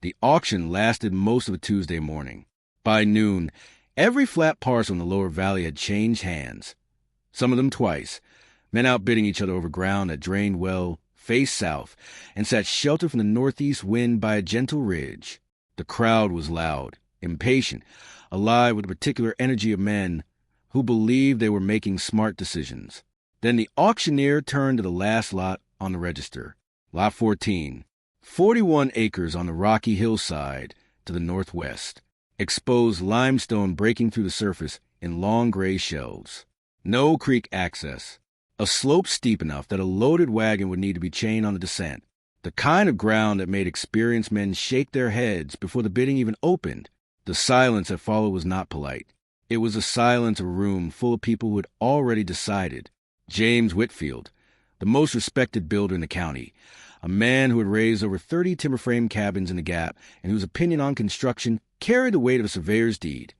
The auction lasted most of a Tuesday morning. By noon, every flat parcel in the lower valley had changed hands, some of them twice, men outbidding each other over ground that drained well, faced south, and sat sheltered from the northeast wind by a gentle ridge. The crowd was loud, impatient, alive with the particular energy of men who believed they were making smart decisions. Then the auctioneer turned to the last lot on the register, Lot 14, 41 acres on the rocky hillside to the northwest, exposed limestone breaking through the surface in long gray shelves. No creek access, a slope steep enough that a loaded wagon would need to be chained on the descent, the kind of ground that made experienced men shake their heads before the bidding even opened. The silence that followed was not polite. It was the silence of a room full of people who had already decided. James Whitfield, the most respected builder in the county, a man who had raised over 30 timber frame cabins in the Gap and whose opinion on construction carried the weight of a surveyor's deed,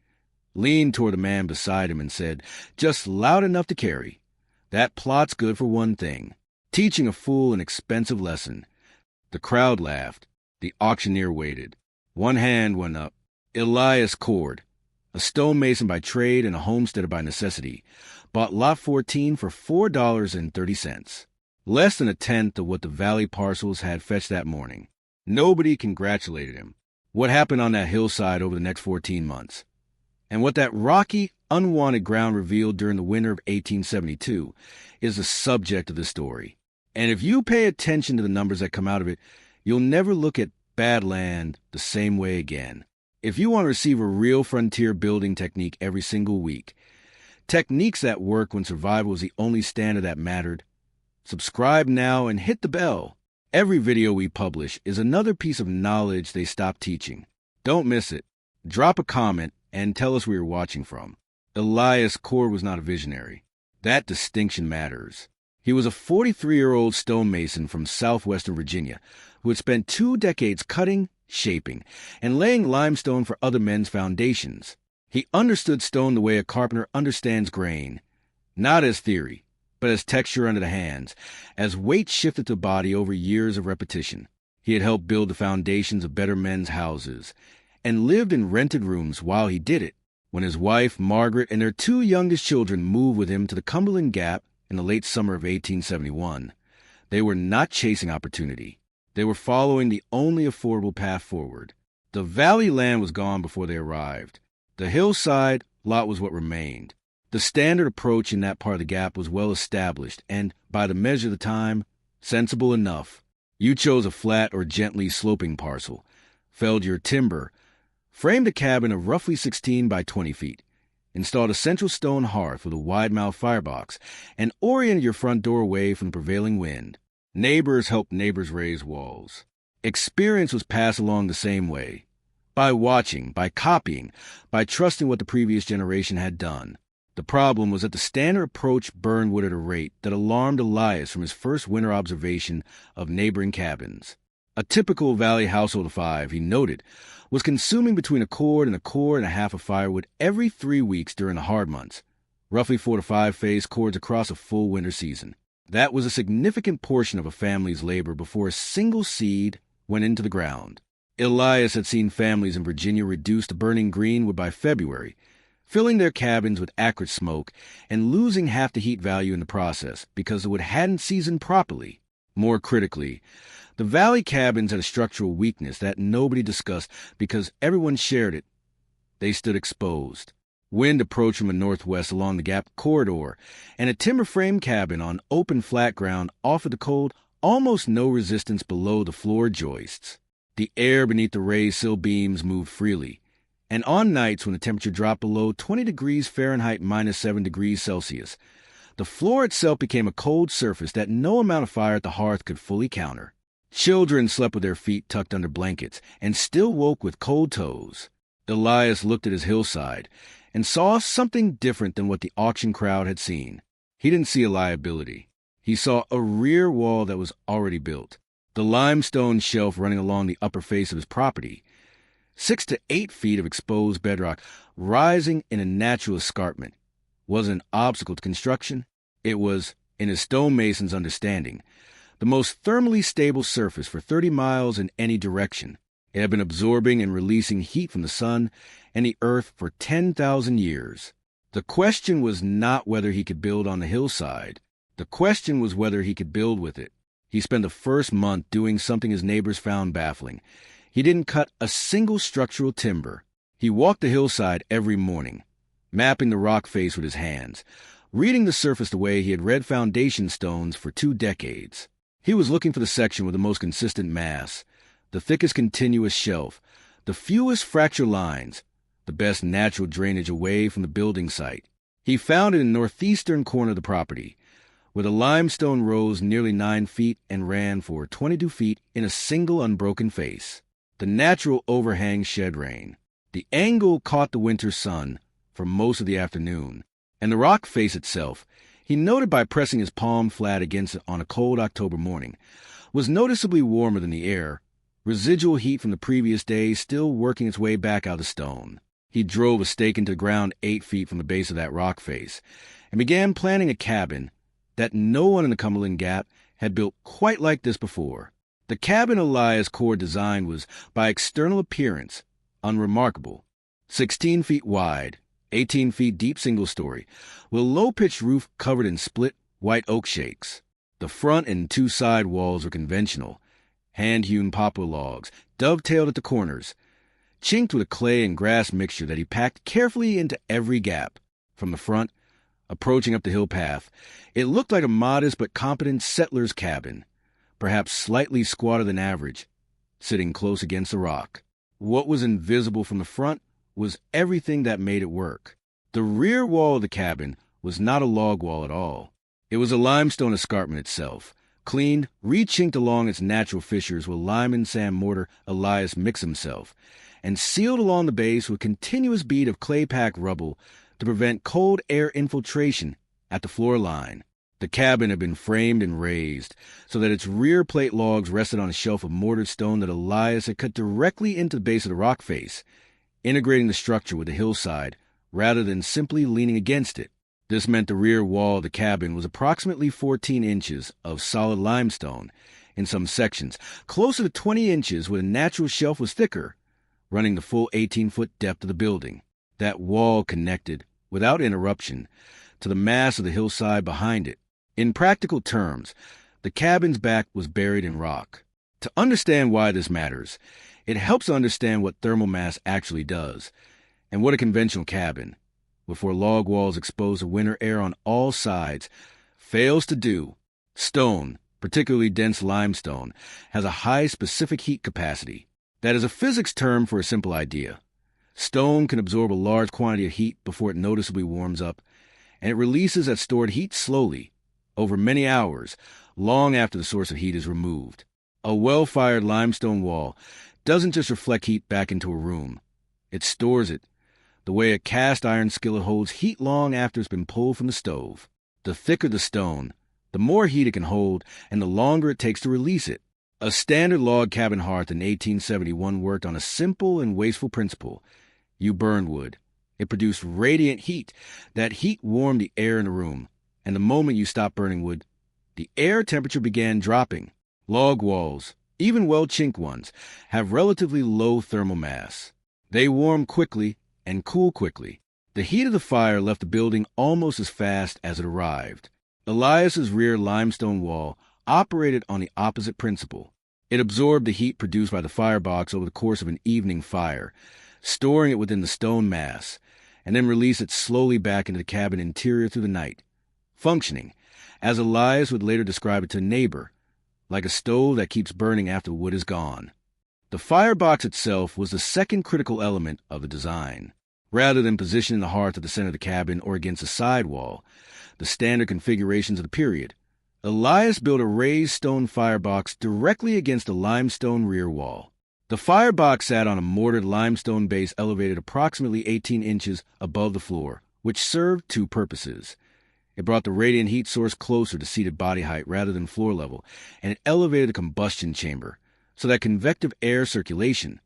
leaned toward the man beside him and said, just loud enough to carry, "That plot's good for one thing, teaching a fool an expensive lesson." The crowd laughed. The auctioneer waited. One hand went up. Elias Cord, a stonemason by trade and a homesteader by necessity, bought Lot 14 for $4.30, less than a tenth of what the valley parcels had fetched that morning. Nobody congratulated him. What happened on that hillside over the next 14 months, and what that rocky, unwanted ground revealed during the winter of 1872, is the subject of the story. And if you pay attention to the numbers that come out of it, you'll never look at bad land the same way again. If you want to receive a real frontier building technique every single week, techniques that work when survival was the only standard that mattered, subscribe now and hit the bell. Every video we publish is another piece of knowledge they stopped teaching. Don't miss it. Drop a comment and tell us where you're watching from. Elias Cord was not a visionary. That distinction matters. He was a 43-year-old stonemason from southwestern Virginia who had spent 2 decades cutting, shaping, and laying limestone for other men's foundations. He understood stone the way a carpenter understands grain, not as theory, but as texture under the hands, as weight shifted to the body over years of repetition. He had helped build the foundations of better men's houses, and lived in rented rooms while he did it. When his wife, Margaret, and their 2 youngest children moved with him to the Cumberland Gap in the late summer of 1871, they were not chasing opportunity. They were following the only affordable path forward. The valley land was gone before they arrived. The hillside lot was what remained. The standard approach in that part of the Gap was well established and, by the measure of the time, sensible enough. You chose a flat or gently sloping parcel, felled your timber, framed a cabin of roughly 16 by 20 feet, installed a central stone hearth with a wide-mouthed firebox, and oriented your front door away from the prevailing wind. Neighbors helped neighbors raise walls. Experience was passed along the same way, by watching, by copying, by trusting what the previous generation had done. The problem was that the standard approach burned wood at a rate that alarmed Elias from his first winter observation of neighboring cabins. A typical valley household of 5, he noted, was consuming between a cord and a cord and a half of firewood every 3 weeks during the hard months, roughly 4 to 5 phase cords across a full winter season. That was a significant portion of a family's labor before a single seed went into the ground. Elias had seen families in Virginia reduced to burning green wood by February, filling their cabins with acrid smoke and losing half the heat value in the process because the wood hadn't seasoned properly. More critically, the valley cabins had a structural weakness that nobody discussed because everyone shared it. They stood exposed. Wind approached from the northwest along the Gap corridor, and a timber frame cabin on open flat ground offered the cold almost no resistance below the floor joists. The air beneath the raised sill beams moved freely, and on nights when the temperature dropped below 20 degrees Fahrenheit -7 degrees Celsius, the floor itself became a cold surface that no amount of fire at the hearth could fully counter. Children slept with their feet tucked under blankets and still woke with cold toes. Elias looked at his hillside and saw something different than what the auction crowd had seen. He didn't see a liability. He saw a rear wall that was already built. The limestone shelf running along the upper face of his property, 6 to 8 feet of exposed bedrock rising in a natural escarpment, wasn't an obstacle to construction. It was, in a stonemason's understanding, the most thermally stable surface for 30 miles in any direction. It had been absorbing and releasing heat from the sun and the earth for 10,000 years. The question was not whether he could build on the hillside. The question was whether he could build with it. He spent the first month doing something his neighbors found baffling. He didn't cut a single structural timber. He walked the hillside every morning, mapping the rock face with his hands, reading the surface the way he had read foundation stones for 2 decades. He was looking for the section with the most consistent mass, the thickest continuous shelf, the fewest fracture lines, the best natural drainage away from the building site. He found it in the northeastern corner of the property, where the limestone rose nearly 9 feet and ran for 22 feet in a single unbroken face. The natural overhang shed rain. The angle caught the winter sun for most of the afternoon, and the rock face itself, he noted by pressing his palm flat against it on a cold October morning, was noticeably warmer than the air, residual heat from the previous day still working its way back out of stone. He drove a stake into the ground 8 feet from the base of that rock face and began planning a cabin that no one in the Cumberland Gap had built quite like this before. The cabin Elias Cord designed was, by external appearance, unremarkable. 16 feet wide, 18 feet deep single-story, with a low-pitched roof covered in split white oak shakes. The front and 2 side walls were conventional, hand-hewn poplar logs, dovetailed at the corners, chinked with a clay and grass mixture that he packed carefully into every gap. From the front, approaching up the hill path, it looked like a modest but competent settler's cabin, perhaps slightly squatter than average, sitting close against the rock. What was invisible from the front was everything that made it work. The rear wall of the cabin was not a log wall at all. It was a limestone escarpment itself, cleaned, re-chinked along its natural fissures with lime and sand mortar Elias mixed himself, and sealed along the base with a continuous bead of clay-packed rubble to prevent cold air infiltration at the floor line. The cabin had been framed and raised so that its rear plate logs rested on a shelf of mortared stone that Elias had cut directly into the base of the rock face, integrating the structure with the hillside rather than simply leaning against it. This meant the rear wall of the cabin was approximately 14 inches of solid limestone, in some sections, closer to 20 inches where the natural shelf was thicker, running the full 18-foot depth of the building. That wall connected, without interruption, to the mass of the hillside behind it. In practical terms, the cabin's back was buried in rock. To understand why this matters, it helps to understand what thermal mass actually does, and what a conventional cabin, with 4 log walls exposed to winter air on all sides, fails to do. Stone, particularly dense limestone, has a high specific heat capacity. That is a physics term for a simple idea. Stone can absorb a large quantity of heat before it noticeably warms up, and it releases that stored heat slowly, over many hours, long after the source of heat is removed. A well-fired limestone wall doesn't just reflect heat back into a room. It stores it, the way a cast iron skillet holds heat long after it's been pulled from the stove. The thicker the stone, the more heat it can hold, and the longer it takes to release it. A standard log cabin hearth in 1871 worked on a simple and wasteful principle. You burned wood. It produced radiant heat. That heat warmed the air in the room, and the moment you stopped burning wood, the air temperature began dropping. Log walls, even well-chinked ones, have relatively low thermal mass. They warm quickly and cool quickly. The heat of the fire left the building almost as fast as it arrived. Elias's rear limestone wall operated on the opposite principle. It absorbed the heat produced by the firebox over the course of an evening fire, storing it within the stone mass, and then released it slowly back into the cabin interior through the night, functioning, as Elias would later describe it to a neighbor, like a stove that keeps burning after the wood is gone. The firebox itself was the second critical element of the design. Rather than positioning the hearth at the center of the cabin or against a side wall, the standard configurations of the period, Elias built a raised stone firebox directly against the limestone rear wall. The firebox sat on a mortared limestone base elevated approximately 18 inches above the floor, which served 2 purposes. It brought the radiant heat source closer to seated body height rather than floor level, and it elevated the combustion chamber so that convective air circulation,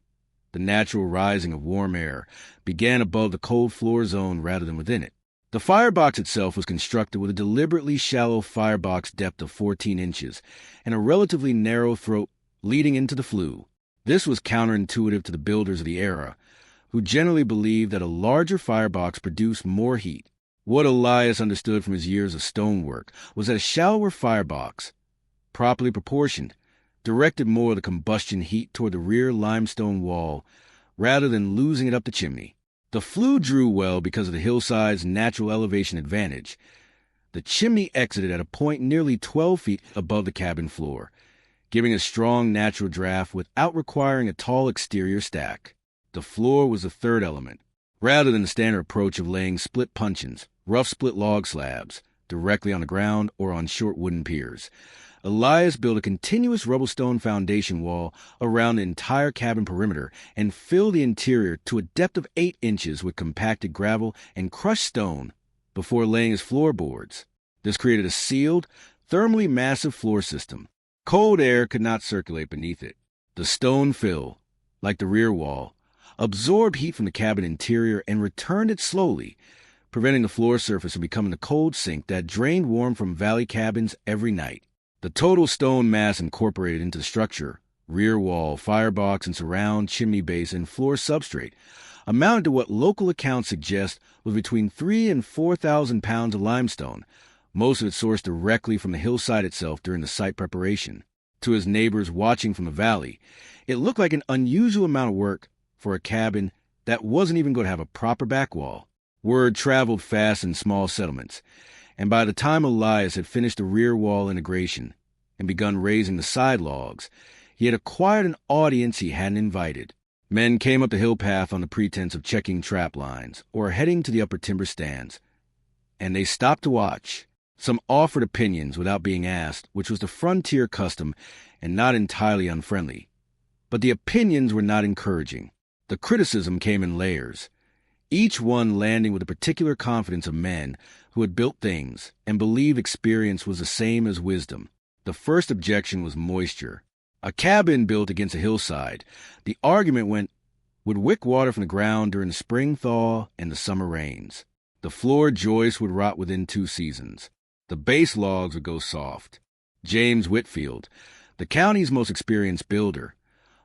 the natural rising of warm air, began above the cold floor zone rather than within it. The firebox itself was constructed with a deliberately shallow firebox depth of 14 inches and a relatively narrow throat leading into the flue. This was counterintuitive to the builders of the era, who generally believed that a larger firebox produced more heat. What Elias understood from his years of stonework was that a shallower firebox, properly proportioned, directed more of the combustion heat toward the rear limestone wall rather than losing it up the chimney. The flue drew well because of the hillside's natural elevation advantage. The chimney exited at a point nearly 12 feet above the cabin floor, giving a strong natural draft without requiring a tall exterior stack. The floor was the third element, rather than the standard approach of laying split puncheons, rough split log slabs, directly on the ground or on short wooden piers. Elias built a continuous rubble stone foundation wall around the entire cabin perimeter and filled the interior to a depth of 8 inches with compacted gravel and crushed stone before laying his floorboards. This created a sealed, thermally massive floor system. Cold air could not circulate beneath it. The stone fill, like the rear wall, absorbed heat from the cabin interior and returned it slowly, preventing the floor surface from becoming a cold sink that drained warm from valley cabins every night. The total stone mass incorporated into the structure, rear wall, firebox, and surround, chimney base, and floor substrate, amounted to what local accounts suggest was between 3,000 and 4,000 pounds of limestone, most of it sourced directly from the hillside itself during the site preparation. To his neighbors watching from the valley, it looked like an unusual amount of work for a cabin that wasn't even going to have a proper back wall. Word traveled fast in small settlements, and by the time Elias had finished the rear wall integration and begun raising the side logs, he had acquired an audience he hadn't invited. Men came up the hill path on the pretense of checking trap lines or heading to the upper timber stands, and they stopped to watch. Some offered opinions without being asked, which was the frontier custom and not entirely unfriendly. But the opinions were not encouraging. The criticism came in layers, each one landing with a particular confidence of men who had built things and believed experience was the same as wisdom. The first objection was moisture. A cabin built against a hillside, the argument went, would wick water from the ground during the spring thaw and the summer rains. The floor joists would rot within 2 seasons. The base logs would go soft. James Whitfield, the county's most experienced builder,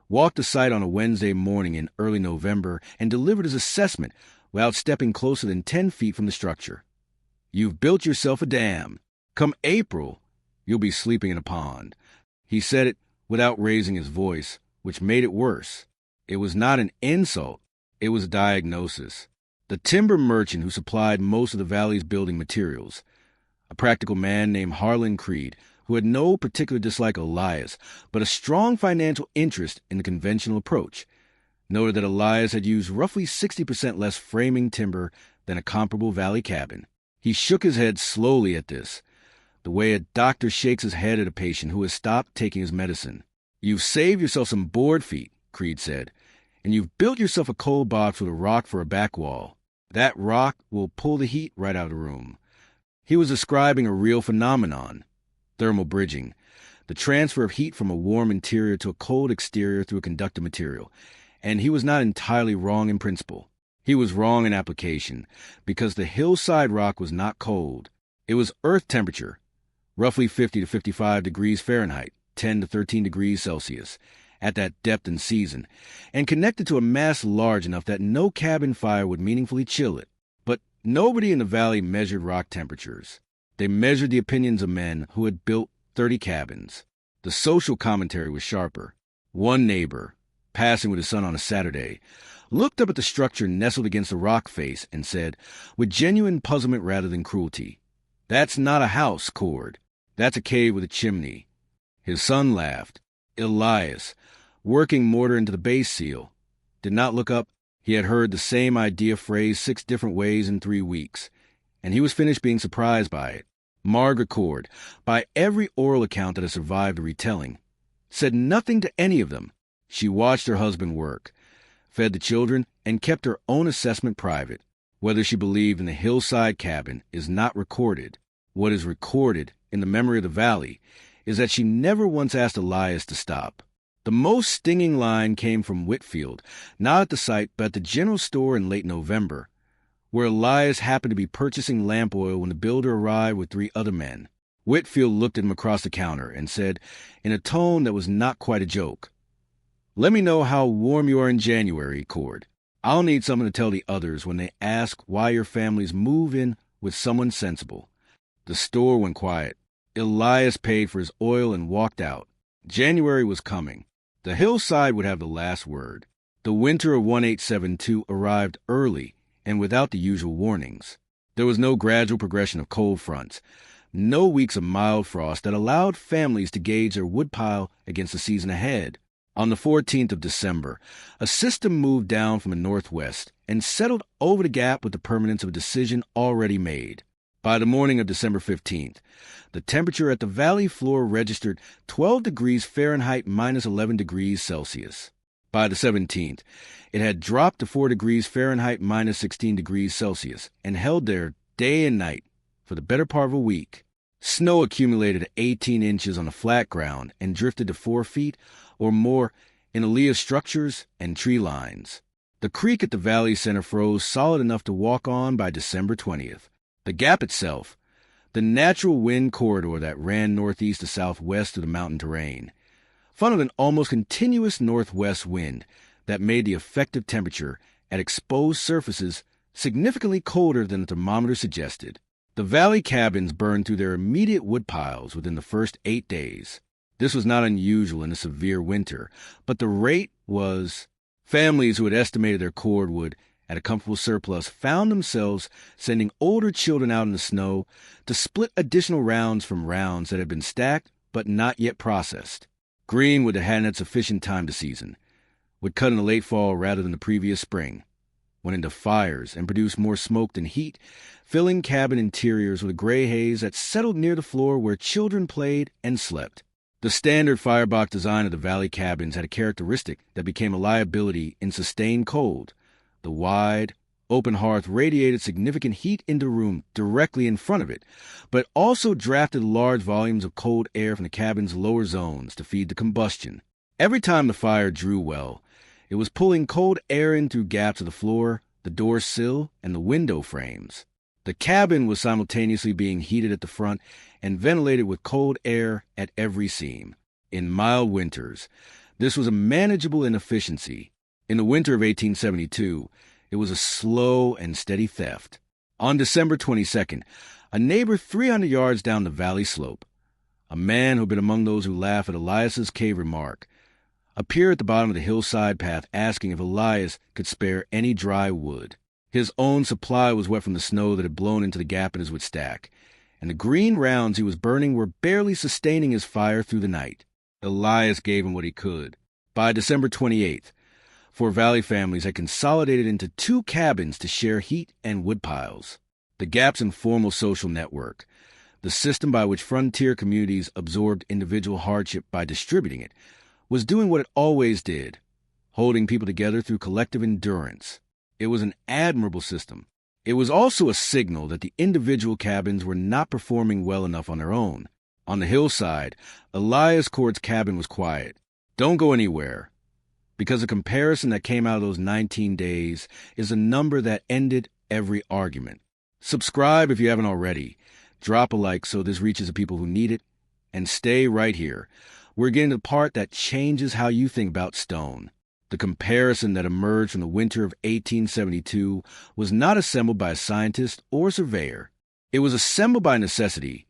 walked the site on a Wednesday morning in early November and delivered his assessment without stepping closer than 10 feet from the structure. You've built yourself a dam. Come April, you'll be sleeping in a pond. He said it without raising his voice, which made it worse. It was not an insult, it was a diagnosis. The timber merchant who supplied most of the valley's building materials, a practical man named Harlan Creed, who had no particular dislike of Elias, but a strong financial interest in the conventional approach, noted that Elias had used roughly 60% less framing timber than a comparable valley cabin. He shook his head slowly at this, the way a doctor shakes his head at a patient who has stopped taking his medicine. You've saved yourself some board feet, Creed said, and you've built yourself a cold box with a rock for a back wall. That rock will pull the heat right out of the room. He was describing a real phenomenon, thermal bridging, the transfer of heat from a warm interior to a cold exterior through a conductive material, and he was not entirely wrong in principle. He was wrong in application, because the hillside rock was not cold. It was earth temperature, roughly 50 to 55 degrees Fahrenheit, 10 to 13 degrees Celsius, at that depth and season, and connected to a mass large enough that no cabin fire would meaningfully chill it. But nobody in the valley measured rock temperatures. They measured the opinions of men who had built 30 cabins. The social commentary was sharper. One neighbor, passing with his son on a Saturday, looked up at the structure nestled against the rock face and said, with genuine puzzlement rather than cruelty, "That's not a house, Cord. That's a cave with a chimney." His son laughed. Elias, working mortar into the base seal, did not look up. He had heard the same idea phrased 6 different ways in 3 weeks, and he was finished being surprised by it. Margaret Cord, by every oral account that has survived the retelling, said nothing to any of them. She watched her husband work, fed the children, and kept her own assessment private. Whether she believed in the hillside cabin is not recorded. What is recorded in the memory of the valley is that she never once asked Elias to stop. The most stinging line came from Whitfield, not at the site but at the general store in late November, where Elias happened to be purchasing lamp oil when the builder arrived with 3 other men. Whitfield looked at him across the counter and said, in a tone that was not quite a joke, Let me know how warm you are in January, Cord. I'll need something to tell the others when they ask why your families move in with someone sensible. The store went quiet. Elias paid for his oil and walked out. January was coming. The Hillside would have the last word. The winter of 1872 arrived early and without the usual warnings. There was no gradual progression of cold fronts, no weeks of mild frost that allowed families to gauge their woodpile against the season ahead. On the 14th of December, a system moved down from the northwest and settled over the gap with the permanence of a decision already made. By the morning of December 15th, the temperature at the valley floor registered 12 degrees Fahrenheit minus 11 degrees Celsius. By the 17th, it had dropped to 4 degrees Fahrenheit minus 16 degrees Celsius and held there day and night for the better part of a week. Snow accumulated 18 inches on the flat ground and drifted to 4 feet or more in Aaliyah structures and tree lines. The creek at the valley center froze solid enough to walk on by December 20th. The gap itself, the natural wind corridor that ran northeast to southwest through the mountain terrain, funneled an almost continuous northwest wind that made the effective temperature at exposed surfaces significantly colder than the thermometer suggested. The valley cabins burned through their immediate wood piles within the first 8 days. This was not unusual in a severe winter, but the rate was... Families who had estimated their cordwood at a comfortable surplus found themselves sending older children out in the snow to split additional rounds from rounds that had been stacked but not yet processed. Greenwood that hadn't had sufficient time to season would cut in the late fall rather than the previous spring, went into fires and produced more smoke than heat, filling cabin interiors with a gray haze that settled near the floor where children played and slept. The standard firebox design of the valley cabins had a characteristic that became a liability in sustained cold. The wide, open hearth radiated significant heat into the room directly in front of it, but also drafted large volumes of cold air from the cabin's lower zones to feed the combustion. Every time the fire drew well, it was pulling cold air in through gaps of the floor, the door sill, and the window frames. The cabin was simultaneously being heated at the front and ventilated with cold air at every seam. In mild winters, this was a manageable inefficiency. In the winter of 1872, it was a slow and steady theft. On December 22nd, a neighbor 300 yards down the valley slope, a man who had been among those who laughed at Elias's cave remark, appeared at the bottom of the hillside path asking if Elias could spare any dry wood. His own supply was wet from the snow that had blown into the gap in his wood stack, and the green rounds he was burning were barely sustaining his fire through the night. Elias gave him what he could. By December 28th, 4 valley families had consolidated into 2 cabins to share heat and wood piles. The Gap's informal social network, the system by which frontier communities absorbed individual hardship by distributing it, was doing what it always did, holding people together through collective endurance. It was an admirable system. It was also a signal that the individual cabins were not performing well enough on their own. On the hillside, Elias Cord's cabin was quiet. Don't go anywhere, because the comparison that came out of those 19 days is a number that ended every argument. Subscribe if you haven't already. Drop a like so this reaches the people who need it. And stay right here. We're getting to the part that changes how you think about stone. The comparison that emerged from the winter of 1872 was not assembled by a scientist or surveyor. It was assembled by necessity,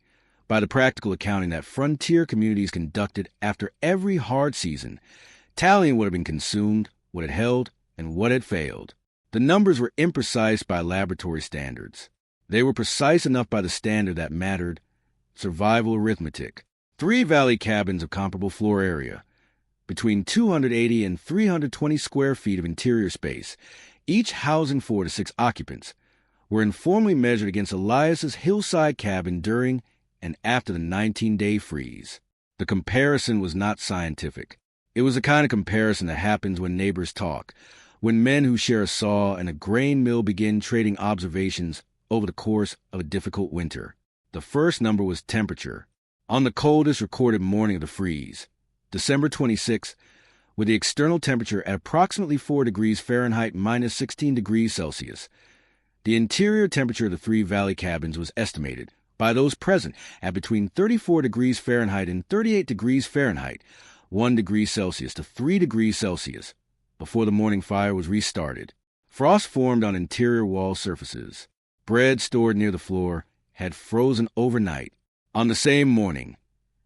by the practical accounting that frontier communities conducted after every hard season, tallying what had been consumed, what had held, and what had failed. The numbers were imprecise by laboratory standards. They were precise enough by the standard that mattered, survival arithmetic. 3 valley cabins of comparable floor area, between 280 and 320 square feet of interior space, each housing 4 to 6 occupants, were informally measured against Elias's hillside cabin during and after the 19-day freeze. The comparison was not scientific. It was the kind of comparison that happens when neighbors talk, when men who share a saw and a grain mill begin trading observations over the course of a difficult winter. The first number was temperature. On the coldest recorded morning of the freeze, December 26th, with the external temperature at approximately 4 degrees Fahrenheit minus 16 degrees Celsius, the interior temperature of the 3 valley cabins was estimated by those present at between 34 degrees Fahrenheit and 38 degrees Fahrenheit, 1 degree Celsius to 3 degrees Celsius before the morning fire was restarted. Frost formed on interior wall surfaces. Bread stored near the floor had frozen overnight. On the same morning,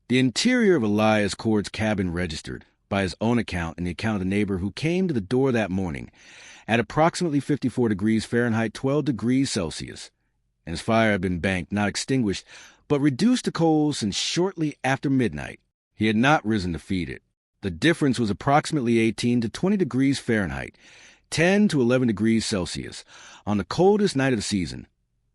the interior of Elias Cord's cabin registered, by his own account and the account of the neighbor who came to the door that morning, at approximately 54 degrees Fahrenheit, 12 degrees Celsius, and his fire had been banked, not extinguished, but reduced to coals since shortly after midnight. He had not risen to feed it. The difference was approximately 18 to 20 degrees Fahrenheit, 10 to 11 degrees Celsius, on the coldest night of the season,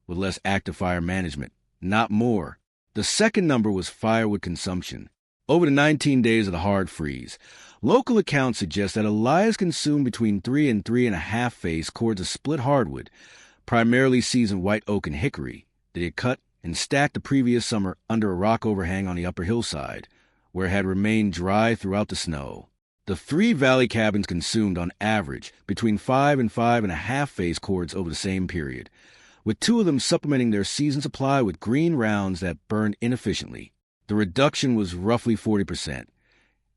with less active fire management, not more. The second number was firewood consumption. Over the 19 days of the hard freeze, local accounts suggest that Elias consumed between 3 and 3.5 face cords of split hardwood, primarily seasoned white oak and hickory, that he had cut and stacked the previous summer under a rock overhang on the upper hillside, where it had remained dry throughout the snow. The 3 valley cabins consumed, on average, between 5 and 5.5 face cords over the same period, with 2 of them supplementing their season supply with green rounds that burned inefficiently. The reduction was roughly 40%,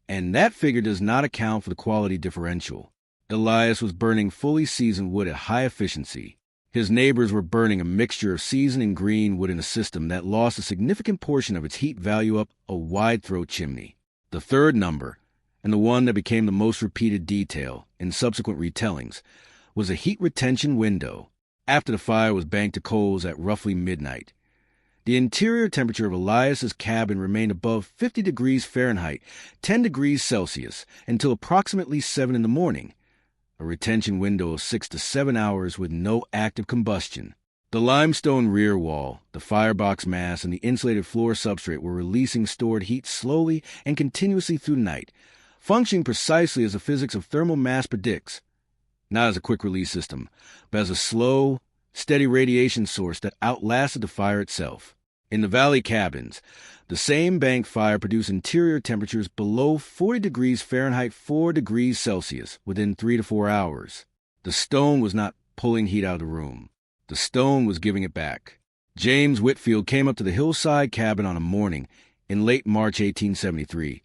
and that figure does not account for the quality differential. Elias was burning fully seasoned wood at high efficiency. His neighbors were burning a mixture of seasoned and green wood in a system that lost a significant portion of its heat value up a wide-throat chimney. The third number, and the one that became the most repeated detail in subsequent retellings, was a heat retention window. After the fire was banked to coals at roughly midnight, the interior temperature of Elias's cabin remained above 50 degrees Fahrenheit, 10 degrees Celsius, until approximately 7 in the morning, a retention window of 6 to 7 hours with no active combustion. The limestone rear wall, the firebox mass, and the insulated floor substrate were releasing stored heat slowly and continuously through the night, functioning precisely as the physics of thermal mass predicts, not as a quick-release system, but as a slow, steady radiation source that outlasted the fire itself. In the valley cabins, the same bank fire produced interior temperatures below 40 degrees Fahrenheit, 4 degrees Celsius within 3 to 4 hours. The stone was not pulling heat out of the room. The stone was giving it back. James Whitfield came up to the Hillside cabin on a morning in late March 1873,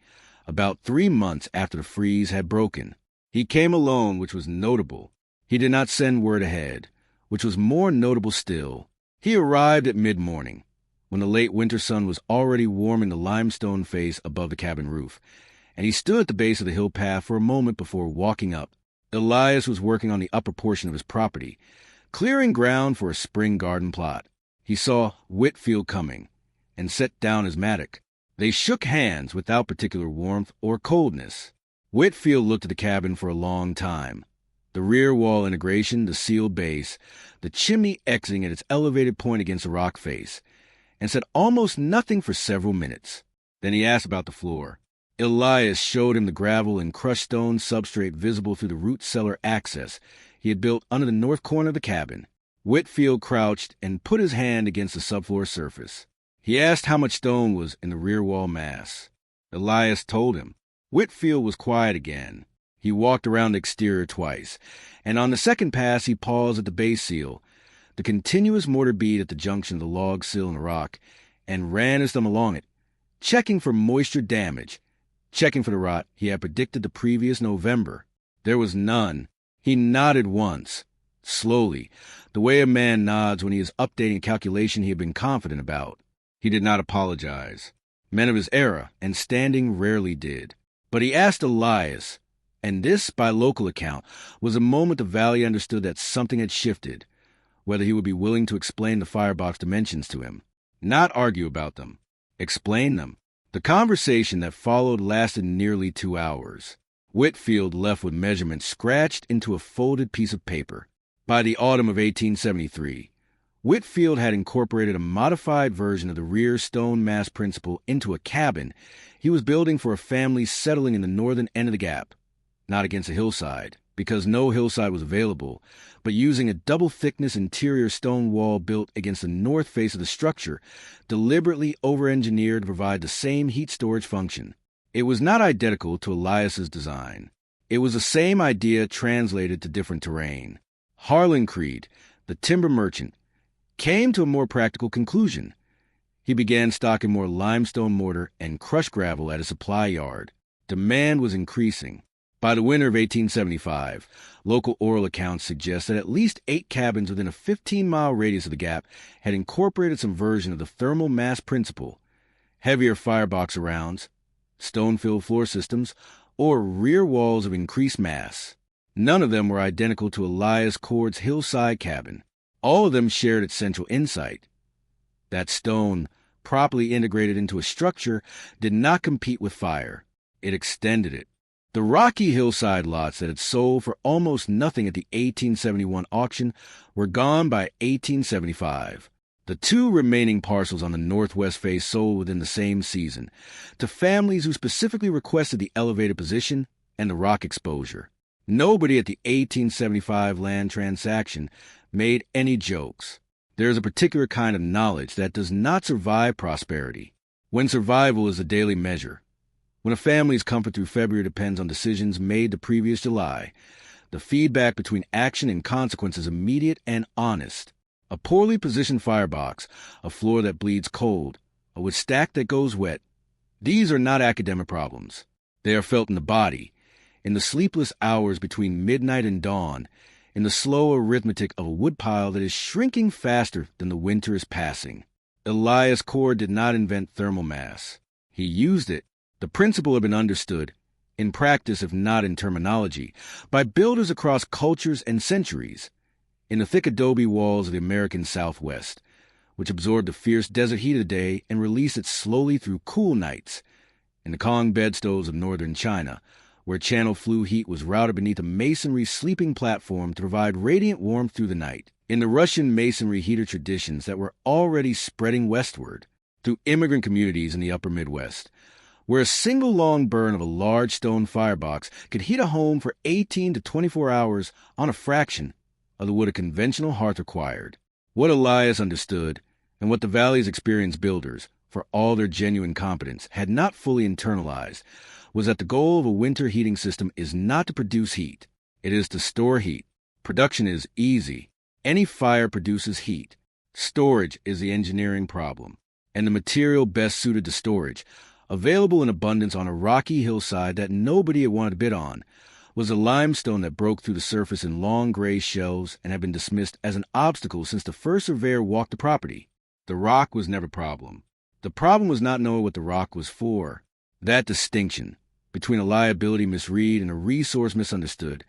about 3 months after the freeze had broken. He came alone, which was notable. He did not send word ahead, which was more notable still. He arrived at mid-morning, when the late winter sun was already warming the limestone face above the cabin roof, and he stood at the base of the hill path for a moment before walking up. Elias was working on the upper portion of his property, clearing ground for a spring garden plot. He saw Whitfield coming, and set down his mattock. They shook hands without particular warmth or coldness. Whitfield looked at the cabin for a long time. The rear wall integration, the sealed base, the chimney exiting at its elevated point against the rock face, and said almost nothing for several minutes. Then he asked about the floor. Elias showed him the gravel and crushed stone substrate visible through the root cellar access he had built under the north corner of the cabin. Whitfield crouched and put his hand against the subfloor surface. He asked how much stone was in the rear wall mass. Elias told him. Whitfield was quiet again. He walked around the exterior twice, and on the second pass he paused at the base seal, the continuous mortar bead at the junction of the log sill and the rock, and ran his thumb along it, checking for moisture damage, checking for the rot he had predicted the previous November. There was none. He nodded once, slowly, the way a man nods when he is updating a calculation he had been confident about. He did not apologize. Men of his era and standing rarely did. But he asked Elias, and this, by local account, was a moment the valley understood that something had shifted, whether he would be willing to explain the firebox dimensions to him. Not argue about them. Explain them. The conversation that followed lasted nearly 2 hours. Whitfield left with measurements scratched into a folded piece of paper. By the autumn of 1873, Whitfield had incorporated a modified version of the rear stone mass principle into a cabin he was building for a family settling in the northern end of the gap, not against a hillside, because no hillside was available, but using a double-thickness interior stone wall built against the north face of the structure, deliberately over-engineered to provide the same heat storage function. It was not identical to Elias's design. It was the same idea translated to different terrain. Harlan Creed, the timber merchant, came to a more practical conclusion. He began stocking more limestone mortar and crushed gravel at his supply yard. Demand was increasing. By the winter of 1875, local oral accounts suggest that at least 8 cabins within a 15-mile radius of the gap had incorporated some version of the thermal mass principle: heavier firebox rounds, stone-filled floor systems, or rear walls of increased mass. None of them were identical to Elias Cord's Hillside cabin. All of them shared its central insight: that stone, properly integrated into a structure, did not compete with fire. It extended it. The rocky hillside lots that had sold for almost nothing at the 1871 auction were gone by 1875. The 2 remaining parcels on the northwest face sold within the same season, to families who specifically requested the elevated position and the rock exposure. Nobody at the 1875 land transaction made any jokes. There is a particular kind of knowledge that does not survive prosperity, when survival is the daily measure. When a family's comfort through February depends on decisions made the previous July, the feedback between action and consequence is immediate and honest. A poorly positioned firebox, a floor that bleeds cold, a wood stack that goes wet. These are not academic problems. They are felt in the body, in the sleepless hours between midnight and dawn, in the slow arithmetic of a woodpile that is shrinking faster than the winter is passing. Elias Cord did not invent thermal mass. He used it. The principle had been understood, in practice if not in terminology, by builders across cultures and centuries. In the thick adobe walls of the American Southwest, which absorbed the fierce desert heat of the day and released it slowly through cool nights. In the Kong bedstoves of northern China, where channel flue heat was routed beneath a masonry sleeping platform to provide radiant warmth through the night. In the Russian masonry heater traditions that were already spreading westward, through immigrant communities in the upper Midwest, where a single long burn of a large stone firebox could heat a home for 18 to 24 hours on a fraction of the wood a conventional hearth required. What Elias understood, and what the Valley's experienced builders, for all their genuine competence, had not fully internalized, was that the goal of a winter heating system is not to produce heat. It is to store heat. Production is easy. Any fire produces heat. Storage is the engineering problem, and the material best suited to storage, available in abundance on a rocky hillside that nobody had wanted to bid on, was a limestone that broke through the surface in long gray shelves and had been dismissed as an obstacle since the first surveyor walked the property. The rock was never a problem. The problem was not knowing what the rock was for. That distinction between a liability misread and a resource misunderstood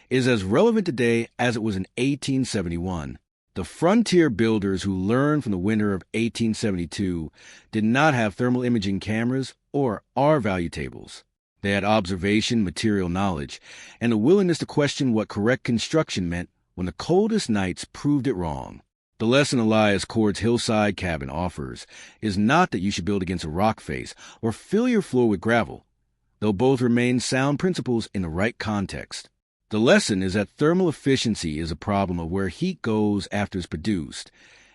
is as relevant today as it was in 1871. The frontier builders who learned from the winter of 1872 did not have thermal imaging cameras or R-value tables. They had observation, material knowledge, and the willingness to question what correct construction meant when the coldest nights proved it wrong. The lesson Elias Cord's Hillside cabin offers is not that you should build against a rock face or fill your floor with gravel, though both remain sound principles in the right context. The lesson is that thermal efficiency is a problem of where heat goes after it's produced,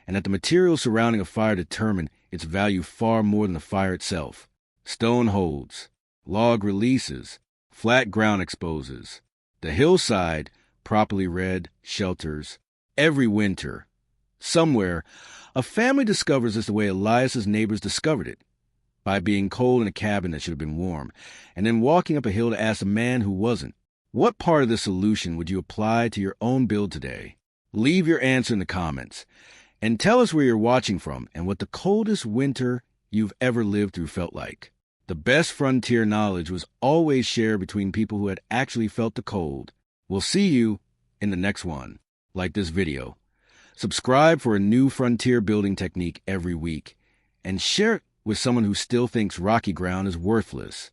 and that the materials surrounding a fire determine its value far more than the fire itself. Stone holds, log releases, flat ground exposes. The hillside, properly read, shelters. Every winter, somewhere, a family discovers this the way Elias's neighbors discovered it, by being cold in a cabin that should have been warm, and then walking up a hill to ask a man who wasn't. What part of the solution would you apply to your own build today? Leave your answer in the comments, and tell us where you're watching from and what the coldest winter you've ever lived through felt like. The best frontier knowledge was always shared between people who had actually felt the cold. We'll see you in the next one. Like this video, subscribe for a new frontier building technique every week, and share it with someone who still thinks rocky ground is worthless.